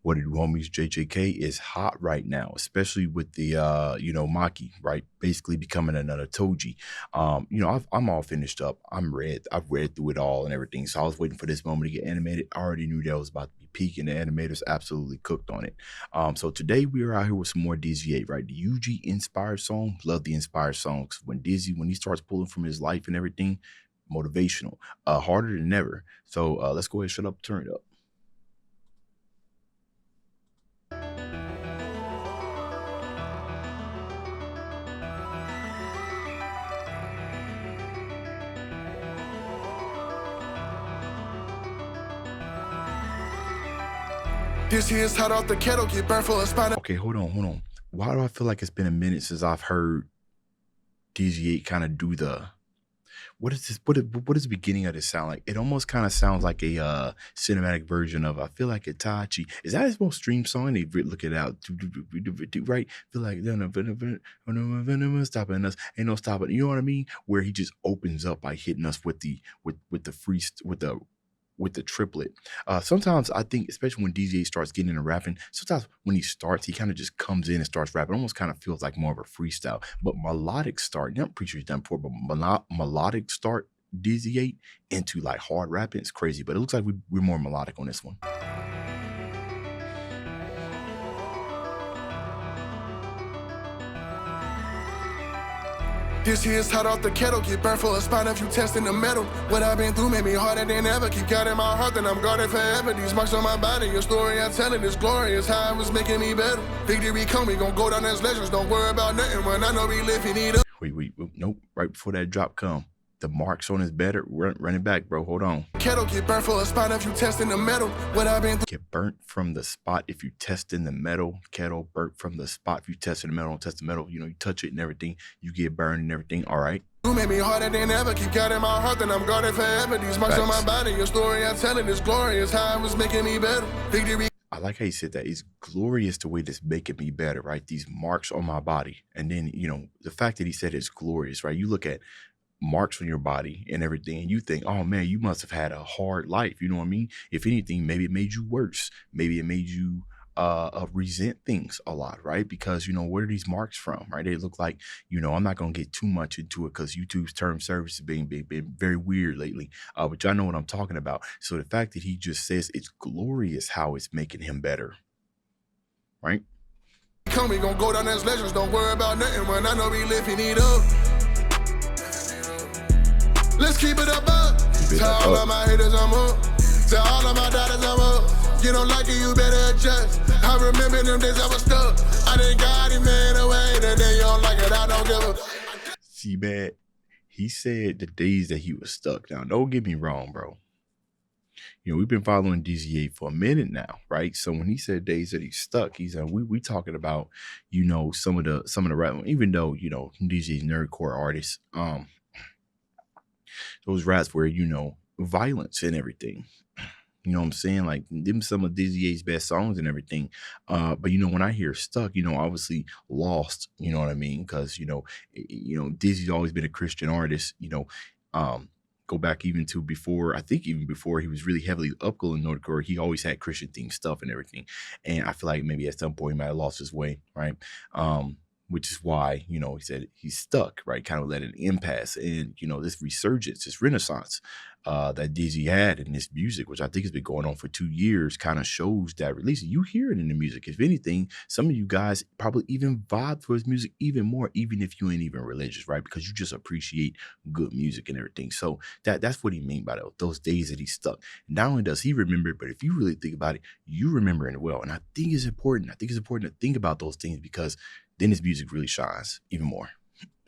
What it do, homies? JJK is hot right now, especially with the Maki, right? Basically becoming another Toji. I'm all finished up. I've read through it all and everything. So I was waiting for this moment to get animated. I already knew that was about to be peak, and the animators absolutely cooked on it. So today we are out here with some more DizzyEight, right? The YUJI inspired song. Love the inspired songs. When he starts pulling from his life and everything, motivational, harder than ever. So let's go ahead, shut up, turn it up. This here's hot off the kettle, get burnt full of spine. Okay, hold on. Why do I feel like it's been a minute since I've heard DizzyEight kind of do the, what is this? What is the beginning of this sound like? It almost kind of sounds like a cinematic version of I Feel Like Itachi. Is that his most streamed song? They look it out, right? Feel like stopping us, ain't no stopping. You know what I mean? Where he just opens up by hitting us with the triplet. Sometimes I think, especially when DizzyEight starts getting into rapping, sometimes when he starts, he kind of just comes in and starts rapping. It almost kind of feels like more of a freestyle. But melodic start, I'm pretty sure he's done before, but melodic start DizzyEight into like hard rapping, it's crazy. But it looks like we're more melodic on this one. This here's hot off the kettle, get burnt full of spine if you testing the metal. What I've been through made me harder than ever. Keep God in my heart, then I'm guarded forever. These marks on my body, your story I'm telling is glorious. How it was making me better. Victory come, we gon' go down as legends. Don't worry about nothing when I know we live, you need up. Wait, nope. Right before that drop come, the marks on his better. Run it back, bro. Hold on. Kettle, get burnt full of spine if you testing the metal. What I've been get burnt from the spot if you test in the metal. Kettle, burnt from the spot if you test in the metal. Don't test the metal. You know, you touch it and everything, you get burned and everything. All right. You made me harder than ever. Keep God in my heart, then I'm guarded forever. These marks on my body, your story I'm telling is glorious. How it was making me better. Victory. I like how you said that. It's glorious the way that's making me better, right? These marks on my body. And then, the fact that he said it's glorious, right? You look at marks on your body and everything, and you think, oh man, you must have had a hard life. You know what I mean? If anything, maybe it made you worse. Maybe it made you resent things a lot, right? Because where are these marks from, right? They look like, I'm not gonna get too much into it because YouTube's term service has been very weird lately, but y'all know what I'm talking about. So the fact that he just says it's glorious how it's making him better, right? Come, we gon' go down as legends. Don't worry about nothing when I know we live, you need up. Let's keep it up. Tell all of my haters I'm up. Tell all of my daughters I'm up. You don't like it, you better adjust. I remember them days I was stuck. I done got him man away. The day you don't like it, I don't give a. See, man, he said the days that he was stuck. Now, don't get me wrong, bro. We've been following DizzyEight for a minute now, right? So when he said days that he's stuck, he's we talking about, some of the rap, even though, DizzyEight's nerdcore artists, those raps where, violence and everything. You know what I'm saying? Like them some of DizzyEight's best songs and everything. But when I hear stuck, obviously lost, you know what I mean? Because, Dizzy's always been a Christian artist, go back even to before, I think even before he was really heavily upgoing nerdcore, he always had Christian themed stuff and everything. And I feel like maybe at some point he might have lost his way, right? Which is why, he said he's stuck, right? Kind of let an impasse. And, this resurgence, this renaissance that Dizzy had in this music, which I think has been going on for 2 years, kind of shows that release. You hear it in the music. If anything, some of you guys probably even vibe for his music even more, even if you ain't even religious, right? Because you just appreciate good music and everything. So that's what he mean by those days that he's stuck. Not only does he remember it, but if you really think about it, you remember it well. And I think it's important. I think it's important to think about those things because then his music really shines even more.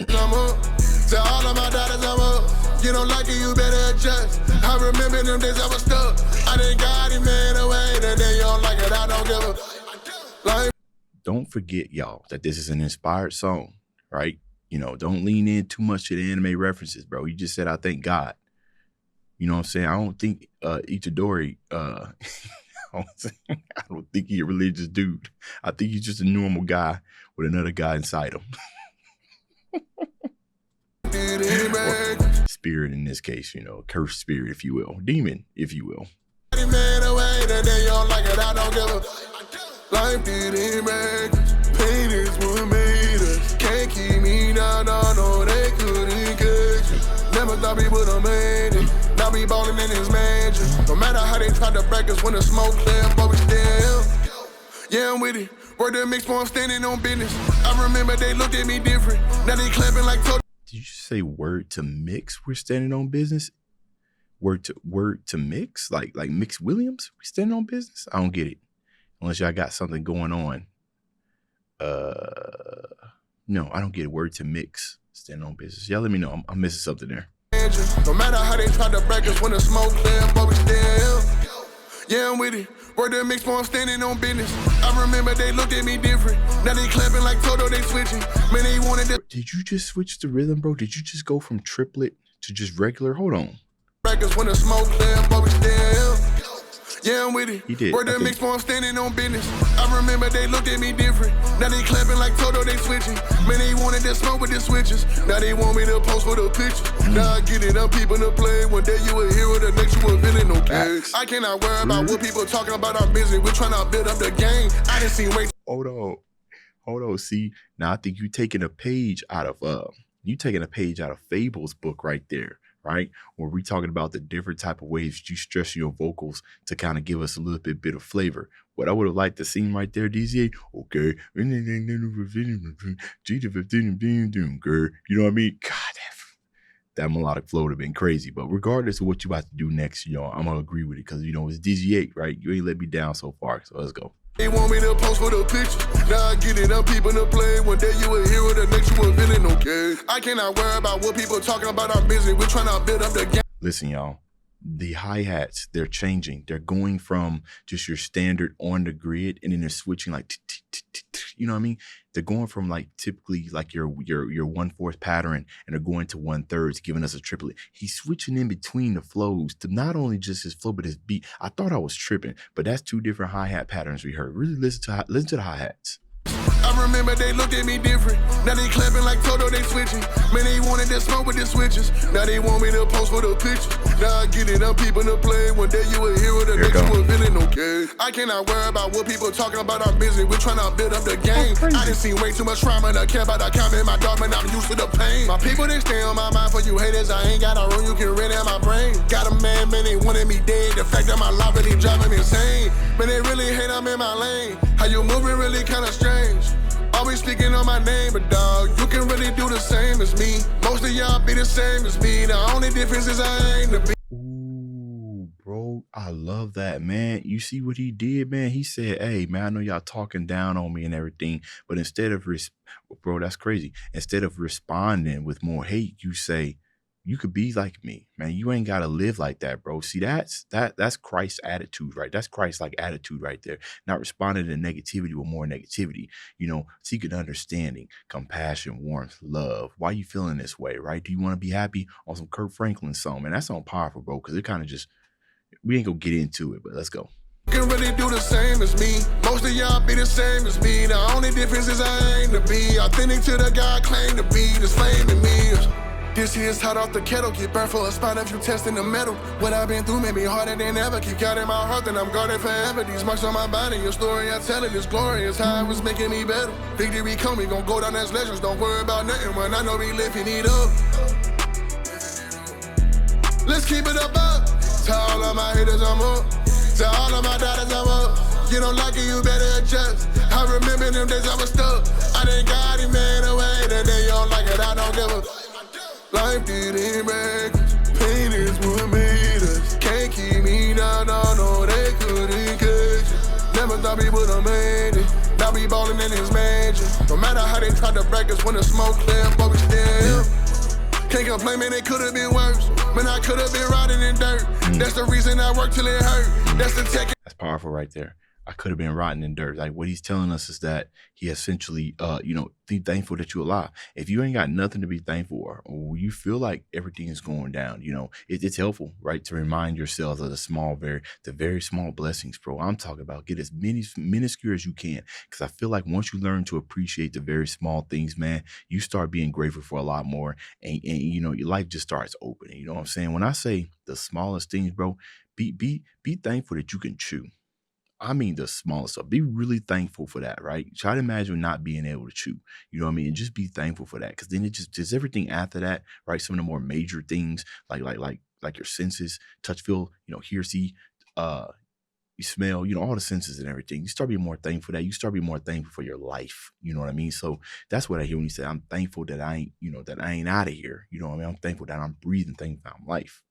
I'm up. Tell all of my daughters I'm up. You don't like it, you better adjust. I remember them days I was stuck. I done got him man away. The day you don't like it, I don't give a. Don't forget, y'all, that this is an inspired song, right? Don't lean in too much to the anime references, bro. You just said, I thank God. You know what I'm saying? I don't think Itadori, I don't think he's a religious dude. I think he's just a normal guy with another guy inside him. Spirit in this case, cursed spirit, if you will. Demon, if you will. Life didn't break us. Pain is what made us. Can't keep me down, no, they couldn't catch us. Never thought we would've made it. Now we ballin' in his mansion. No matter how they try to break us, when the smoke clear, but we still. Yeah, I'm with it. Word to mix, boy, I'm standing on business. I remember they looked at me different. Now they clapping like total. Did you say word to mix? We're standing on business. Word to mix, like Mix Williams. We standing on business. I don't get it. Unless y'all got something going on. No, I don't get it. Word to mix. Standing on business. Y'all let me know. I'm missing something there. No matter how they try to break us, when the smoke clear, but we still. Yeah, I'm with it. Word to mix, boy, I'm standing on business. I remember they looked at me different. Now they clapping like Toto, they switching. Man, they wanted to. Did you just switch the rhythm, bro? Did you just go from triplet to just regular? Hold on. Break us when the smoke clear, but we still. Yeah, I'm with it. He did. Word to mix, boy, I'm standing on business. I remember they looked at me different. Now they clapping like Toto, they switching. Man, they wanted to smoke with the switches. Now they want me to post for the pictures. Now I get it, I'm people to play. One day you a hero, the next you a villain, okay? I cannot worry about what people talking about, I'm busy. We're trying to build up the game. I done seen way. Hold on. See, now I think you taking a page out of Fable's book right there. Right? Where we talking about the different type of ways you stress your vocals to kind of give us a little bit of flavor. What I would have liked to see right there, DizzyEight, okay. You know what I mean? God, that melodic flow would have been crazy. But regardless of what you about to do next, I'm going to agree with it because, it's DizzyEight, right? You ain't let me down so far. So let's go. They want me to post for the picture. Now I get it, I'm people to play. One day you a hero, the next you a villain, okay? I cannot worry about what people talking about, I'm busy. We're trying to build up the game. Listen, y'all. The hi-hats, they're changing. They're going from just your standard on the grid, and then they're switching like, you know what I mean? They're going from like typically like your 1/4 pattern, and they're going to 1/3, giving us a triplet. He's switching in between the flows to not only just his flow, but his beat. I thought I was tripping, but that's two different hi-hat patterns we heard. Really listen to the hi-hats. I remember they looked at me different. Now they clapping like Toto, they switching. Man, they wanted to smoke with the switches. Now they want me to post for the pictures. Now I get it, I'm people to play. One day you a hero, the next you a villain, okay? I cannot worry about what people talking about, I'm busy. We're trying to build up the game. I done seen way too much trauma, I care about the comment, my dog, man, I'm used to the pain. My people, they stay on my mind. For you haters, I ain't got a room, you can rent in my brain. Got a man, they wanted me dead. The fact that my life really driving me insane. Man, they really hate I'm in my lane. How you moving really kinda strange. Always speaking on my name, but dog, you can really do the same as me. Most of y'all be the same as me. The only difference is I ain't the beat. Ooh, bro, I love that, man. You see what he did, man? He said, hey, man, I know y'all talking down on me and everything, but instead of, bro, that's crazy. Instead of responding with more hate, you say, you could be like me, man. You ain't got to live like that, bro. See, that's Christ's attitude, right? That's Christ-like attitude right there. Not responding to negativity with more negativity, seeking understanding, compassion, warmth, love. Why you feeling this way, right? Do you want to be happy on some Kirk Franklin song, man? That's on powerful, bro, because it kind of just, we ain't gonna get into it, but let's go. You can really do the same as me. Most of y'all be the same as me. The only difference is I ain't to be authentic to the guy I claim to be. This flame in me. This here's hot off the kettle, get burnt for a spot if you testing the metal. What I've been through made me harder than ever. Keep God in my heart, then I'm guarded forever. These marks on my body, your story I tell it is glorious. How it was making me better. Victory come, we gon' go down as legends. Don't worry about nothing when I know we lifting it up. Let's keep it up. To all of my haters, I'm up. To all of my daughters, I'm up. You don't like it, you better adjust. I remember them days I was stuck. I done got him man away. The day you don't like it, I don't give a. Life didn't break us. Pain is what made us. Can't keep me down, no, they couldn't catch us. Never thought we would've made it. Now we ballin' in his mansion. No matter how they try to break us, when the smoke clear, but we still. Can't complain, man, it could've been worse. Man, I could've been riding in dirt. That's the reason I work till it hurt. That's the tech. That's powerful right there. I could have been rotting in dirt. Like what he's telling us is that he essentially, be thankful that you're alive. If you ain't got nothing to be thankful for, or you feel like everything is going down, it's helpful, right? To remind yourselves of the very small blessings, bro. I'm talking about get as minuscule as you can. Cause I feel like once you learn to appreciate the very small things, man, you start being grateful for a lot more. And your life just starts opening. You know what I'm saying? When I say the smallest things, bro, be thankful that you can chew. I mean, the smallest stuff. Be really thankful for that, right? Try to imagine not being able to chew. You know what I mean? And just be thankful for that, because then it just everything after that, right? Some of the more major things, like your senses, touch, feel, hear, see, uh, you smell, all the senses and everything. You start being more thankful for that. You start being more thankful for your life. You know what I mean? So that's what I hear when you say, I'm thankful that I ain't, that I ain't out of here. You know what I mean? I'm thankful that I'm breathing, thankful that I'm life.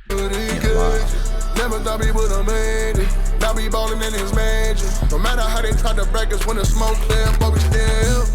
Being alive. Never thought we would've made it. Now we ballin' in his mansion. No matter how they try to break us, when the smoke clear, but we still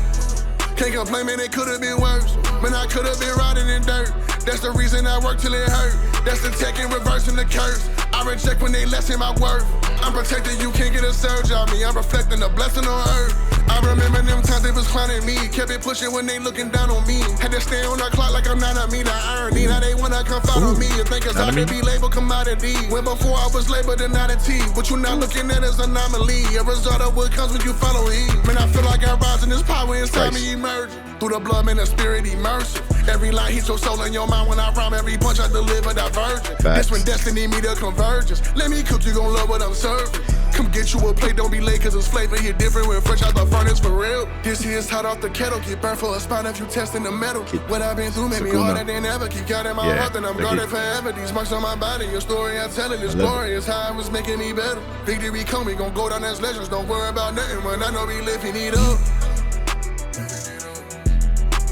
can't complain, man, it could've been worse. Man, I could've been riding in dirt. That's the reason I work till it hurt. That's the tech and reversing the curse. I reject when they lessen my worth. I'm protected, you can't get a surge on me. I'm reflecting the blessing on earth. I remember them times they was clowning me. Kept it pushing when they looking down on me. Had to stay on the clock like I'm not a me, the irony. Now they wanna come follow me. You think it's hard to be labeled commodity. When before I was labeled an oddity. What you not looking at is anomaly. A result of what comes when you follow heat. Man, I feel like I'm rising, this power inside me emerging. Through the blood, man, the spirit immersive. Every line hits your soul in your mind. When I rhyme, every punch I deliver divergent. This when destiny meet a convergence. Let me cook, you gon' love what I'm serving. Come get you a plate, don't be late, cause it's flavor here different when fresh out the furnace for real. This here is hot off the kettle, get burnt for a spot if you testing the metal. What I've been through made me harder than ever. Keep counting my heart, and I'm guarded forever. These marks on my body, your story I tell it is glorious. How it was making me better. Victory come, we gon' go down as legends. Don't worry about nothing when I know we lifting it up.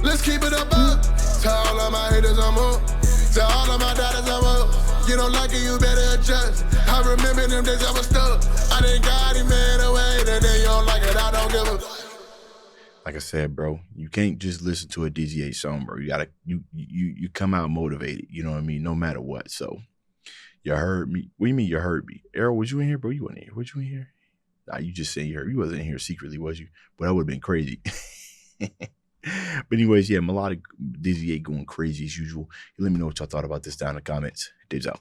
Let's keep it up. Tell all of my haters I'm up. Tell all of my daughters I'm up. You don't like it, you better adjust. I remember them days I was stuck. I didn't got him man away. Today you don't like it, I don't give a. Like I said, bro, you can't just listen to a DizzyEight song, bro. You gotta you come out motivated. You know what I mean? No matter what. So you heard me. What do you mean you heard me? Errol, was you in here, bro? You weren't in here. Was you in here? Nah, you just saying you heard. You wasn't in here secretly, was you? But that would have been crazy. But anyways, yeah, melodic DizzyEight going crazy as usual. Let me know what y'all thought about this down in the comments. Dibs out.